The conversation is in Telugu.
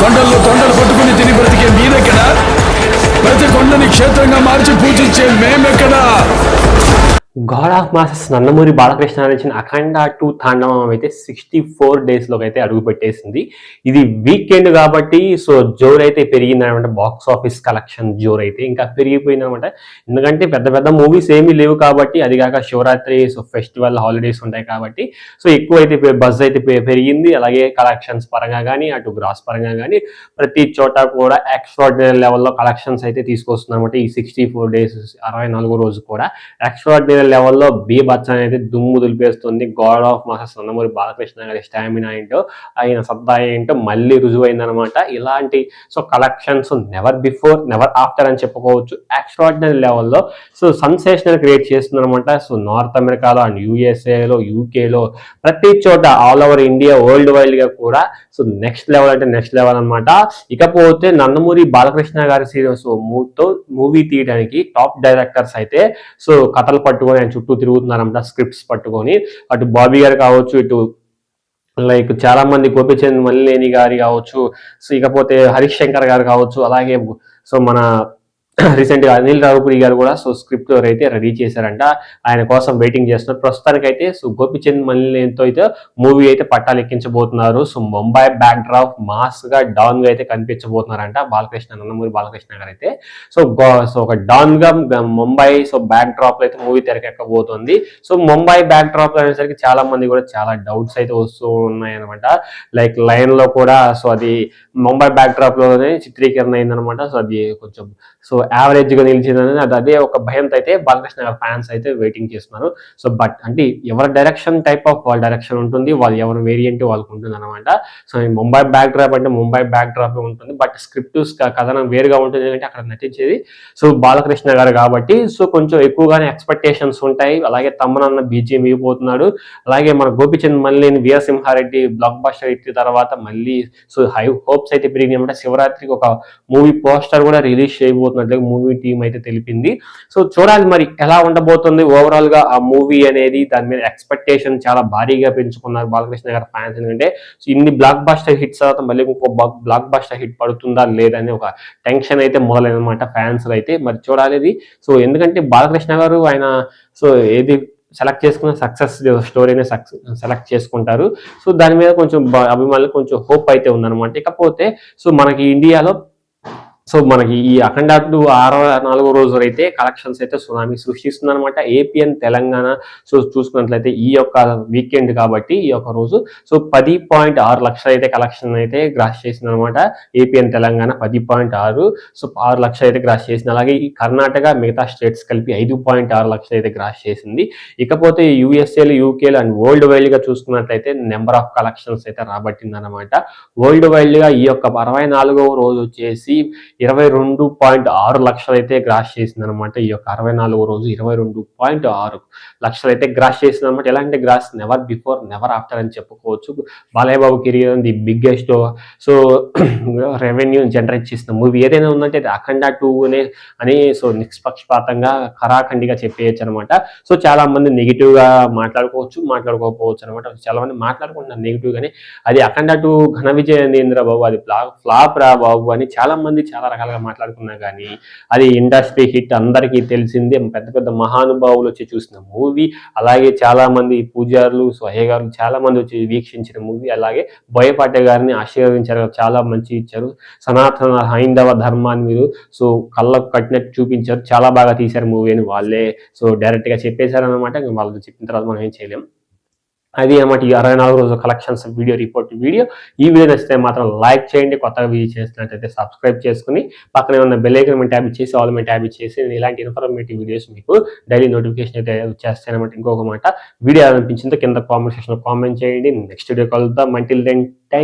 కొండల్లో తొండలు పట్టుకుని తిని బ్రతికే మీరెక్కడా? ప్రతి కొండని క్షేత్రంగా మార్చి పూజించే మేమెక్కడా? God of masses Nandamuri Balakrishna నటించిన అఖండ 2 తాండవం అయితే 64 డేస్లోకి అయితే అడుగు పెట్టేసింది. ఇది వీకెండ్ కాబట్టి సో జోర్ అయితే పెరిగిందనమాట. బాక్స్ ఆఫీస్ కలెక్షన్ జోర్ అయితే ఇంకా పెరిగిపోయిందనమాట. ఎందుకంటే పెద్ద పెద్ద మూవీస్ ఏమీ లేవు కాబట్టి, అది కాక శివరాత్రి సో ఫెస్టివల్ హాలిడేస్ ఉంటాయి కాబట్టి సో ఎక్కువ అయితే బజ్ అయితే పెరిగింది. అలాగే కలెక్షన్స్ పరంగా కానీ అటు గ్రాస్ పరంగా కానీ ప్రతి చోట కూడా ఎక్స్ట్రాడినరీ లెవెల్లో కలెక్షన్స్ అయితే తీసుకొస్తుంది అనమాట. ఈ 64 డేస్ 64 రోజు కూడా ఎక్స్ట్రాడినరీ లెవెల్లో బచ్చన్ అయితే దుమ్ము దులిపేస్తుంది. God of masses Nandamuri Balakrishna గారి స్టామినా ఏంటో, ఆయన సత్తా ఏంటో మళ్ళీ రుజువైందనమాట. ఇలాంటి so collections never before never after అని చెప్పుకోవచ్చు. ఎక్స్ట్రాడినరీ లెవెల్లో సో సెన్సేషనల్ క్రియేట్ చేస్తుంది అనమాట. సో నార్త్ అమెరికాలో అండ్ యూఎస్ఏలో, యూకేలో ప్రతి చోట all over India, worldwide గా కూడా సో నెక్స్ట్ లెవెల్ అంటే నెక్స్ట్ లెవెల్ అనమాట. ఇకపోతే నందమూరి బాలకృష్ణ గారి సీరియస్ మూవీ తీయడానికి టాప్ డైరెక్టర్స్ అయితే సో కథలు పట్టుకొని ఆయన చుట్టూ తిరుగుతున్నారన్నమాట, స్క్రిప్ట్స్ పట్టుకొని. అటు బాబీ గారు కావచ్చు, ఇటు లైక్ చాలా మంది గోపిచంద్ మల్లేని గారి కావచ్చు, సో ఇకపోతే హరీష్ శంకర్ గారు కావచ్చు, అలాగే సో మన రీసెంట్గా అనిల్ రావుపూడి గారు కూడా సో స్క్రిప్ట్ అయితే రెడీ చేశారంట. ఆయన కోసం వెయిటింగ్ చేస్తున్నారు. ప్రస్తుతానికైతే సో గోపిచంద్ మల్లేనితో అయితే మూవీ అయితే పట్టాలు ఎక్కించబోతున్నారు. So Mumbai backdrop mass గా డాన్ గా అయితే కనిపించబోతున్నారంట నందమూరి బాలకృష్ణ గారు అయితే. సో ఒక డాన్ గా ముంబై సో బ్యాక్ డ్రాప్ లో అయితే మూవీ తెరకెక్కబోతుంది. సో ముంబై బ్యాక్ డ్రాప్ అనేసరికి చాలా మంది కూడా చాలా డౌట్స్ అయితే వస్తూ ఉన్నాయి అనమాట. లైక్ లైన్ లో కూడా సో అది ముంబై బ్యాక్ డ్రాప్ లోనే చిత్రీకరణ అయిందనమాట. సో అది కొంచెం సో యావరేజ్ గా నిలిచిందని అదే ఒక భయంతో అయితే బాలకృష్ణ గారి ఫ్యాన్స్ అయితే వెయిటింగ్ చేస్తున్నారు. సో బట్ అంటే ఎవరి డైరెక్షన్ టైప్ ఆఫ్ వాళ్ళ డైరెక్షన్ ఉంటుంది, వాళ్ళు ఎవరి వేరియంట్ వాళ్ళకు ఉంటుంది అనమాట. సో ముంబై బ్యాక్ డ్రాప్ అంటే ముంబై బ్యాక్ డ్రాప్ ఉంటుంది, బట్ స్క్రిప్ట్ కథనం వేరుగా ఉంటుంది. అంటే అక్కడ నటించేది సో బాలకృష్ణ గారు కాబట్టి సో కొంచెం ఎక్కువగానే ఎక్స్పెక్టేషన్స్ ఉంటాయి. అలాగే తమ్మనన్న బీజిఎం ఇవ్వబోతున్నాడు. అలాగే మన గోపిచంద్ మల్లేని వీరసింహారెడ్డి బ్లాక్ బస్టర్ ఇచ్చిన తర్వాత మళ్ళీ సో హై హోప్స్ అయితే పెరిగినాయి అనమాట. శివరాత్రికి ఒక మూవీ పోస్టర్ కూడా రిలీజ్ చేయబోతున్నట్లుగా మూవీ టీం అయితే తెలిపింది. సో చూడాలి మరి ఎలా ఉండబోతుంది ఓవరాల్ గా ఆ మూవీ అనేది. దాని మీద ఎక్స్పెక్టేషన్ చాలా భారీగా పెంచుకున్నారు బాలకృష్ణ గారి ఫ్యాన్స్. ఎందుకంటే ఇన్ని బ్లాక్ బస్టర్ హిట్స్ తర్వాత మళ్ళీ ఇంకో బ్లాక్ బస్టర్ హిట్ పడుతుందా లేదని ఒక టెన్షన్ అయితే మొదలైనమాట ఫ్యాన్స్ అయితే. మరి చూడాలి ఇది. సో ఎందుకంటే బాలకృష్ణ గారు ఆయన సో ఏది సెలెక్ట్ చేసుకున్న సక్సెస్ స్టోరీని సెలెక్ట్ చేసుకుంటారు. సో దాని మీద కొంచెం అభిమానులు కొంచెం హోప్ అయితే ఉందన్నమాట. ఇకపోతే సో మనకి ఇండియాలో సో మనకి ఈ అఖండ 64 రోజులు అయితే కలెక్షన్స్ అయితే సునామీ సృష్టిస్తుంది అనమాట. ఏపీ అండ్ తెలంగాణ సో చూసుకున్నట్లయితే ఈ యొక్క వీకెండ్ కాబట్టి ఈ యొక్క రోజు సో 10.6 లక్షలు అయితే కలెక్షన్ అయితే గ్రాస్ చేసింది అనమాట. ఏపీ అండ్ తెలంగాణ 10.6 సో 6 లక్షలు అయితే గ్రాస్ చేసింది. అలాగే ఈ కర్ణాటక మిగతా స్టేట్స్ కలిపి 5.6 లక్షలు అయితే గ్రాస్ చేసింది. ఇకపోతే యూఎస్ఏలు, యూకేలు అండ్ వరల్డ్ వైడ్ గా చూసుకున్నట్లయితే నెంబర్ ఆఫ్ కలెక్షన్స్ అయితే రాబట్టింది అనమాట. వరల్డ్ వైడ్ గా ఈ యొక్క 64వ రోజు వచ్చేసి 22.6 లక్షలు అయితే గ్రాస్ చేసింది అనమాట. ఈ యొక్క 64వ రోజు 22.6 లక్షలు అయితే గ్రాస్ చేసింది అనమాట. ఎలాంటి gross never before never after అని చెప్పుకోవచ్చు. Balayya Babu career the biggest so revenue generate చేసిన మూవీ ఏదైనా ఉందంటే అది అఖండ 2 అని సో నిష్పక్షపాతంగా ఖరాఖండిగా చెప్పేయచ్చు అనమాట. సో చాలా మంది నెగిటివ్ గా మాట్లాడుకోకపోవచ్చు అనమాట. చాలా మంది మాట్లాడుకుంటున్నారు నెగిటివ్ గానే. అది అఖండ 2 ఘన విజయం ఏందిరా బాబు, అది ఫ్లాప్ రా బాబు అని చాలా మంది చాలా రకాలుగా మాట్లాడుకున్నా కానీ అది ఇండస్ట్రీ హిట్ అందరికీ తెలిసిందే. పెద్ద పెద్ద మహానుభావులు వచ్చి చూసిన మూవీ, అలాగే చాలా మంది పూజారులు అయ్య గారు చాలా మంది వచ్చి వీక్షించిన మూవీ. అలాగే బోయపాటి గారిని ఆశీర్వదించారు, చాలా మంచి ఇచ్చారు. సనాతన హైందవ ధర్మాన్ని మీరు సో కళ్ళకు కట్టినట్టు చూపించారు, చాలా బాగా తీశారు మూవీ అని వాళ్ళే సో డైరెక్ట్ గా చెప్పేశారు అనమాట. వాళ్ళు చెప్పిన తర్వాత మనం ఏం చేయలేం. అది అన్నమాట ఈ 64 రోజుల కలెక్షన్స్ వీడియో రిపోర్ట్ వీడియో. ఈ వీడియో నచ్చితే మాత్రం లైక్ చేయండి. కొత్తగా వీడియో చేసినట్టయితే సబ్స్క్రైబ్ చేసుకుని పక్కనే ఉన్న బెల్ ఐకాన్ మీద ట్యాబ్ ఇచ్చేసి ఆల్ మీద ట్యాబ్ ఇచ్చేసి ఇలాంటి ఇన్ఫర్మేటివ్ వీడియోస్ మీకు డైలీ నోటిఫికేషన్ అయితే వచ్చేస్తాయన్నమాట. ఇంకొక మాట, వీడియో అనిపించిందో కింద కామెంట్ సెక్షన్ లో కామెంట్ చేయండి. నెక్స్ట్ వీడియో కలుద్దాం. Until then thank